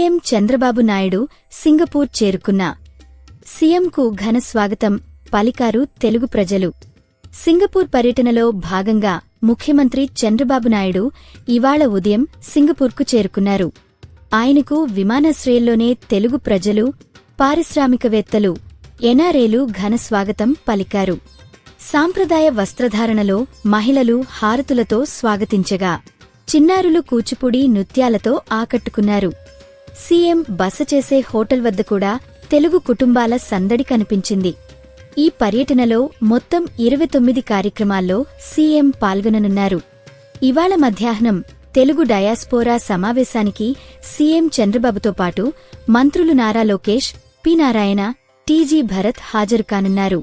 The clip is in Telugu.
సీఎం చంద్రబాబు నాయుడు సింగపూర్ చేరుకున్న సీఎంకు ఘన స్వాగతం పలికారు తెలుగు ప్రజలు. సింగపూర్ పర్యటనలో భాగంగా ముఖ్యమంత్రి చంద్రబాబు నాయుడు ఇవాళ ఉదయం సింగపూర్కు చేరుకున్నారు. ఆయనకు విమానాశ్రయంలోనే తెలుగు ప్రజలు, పారిశ్రామికవేత్తలు, ఎన్ఆర్ఏలు ఘన స్వాగతం పలికారు. సాంప్రదాయ వస్త్రధారణలో మహిళలు హారతులతో స్వాగతించగా, చిన్నారులు కూచిపూడి నృత్యాలతో ఆకట్టుకున్నారు. సీఎం బస చేసే హోటల్ వద్ద కూడా తెలుగు కుటుంబాల సందడి కనిపించింది. ఈ పర్యటనలో మొత్తం 29 కార్యక్రమాల్లో సీఎం పాల్గొననున్నారు. ఇవాళ మధ్యాహ్నం తెలుగు డయాస్పోరా సమావేశానికి సీఎం చంద్రబాబుతో పాటు మంత్రులు నారా లోకేష్, పి నారాయణ, టీజీ భరత్ హాజరుకానున్నారు.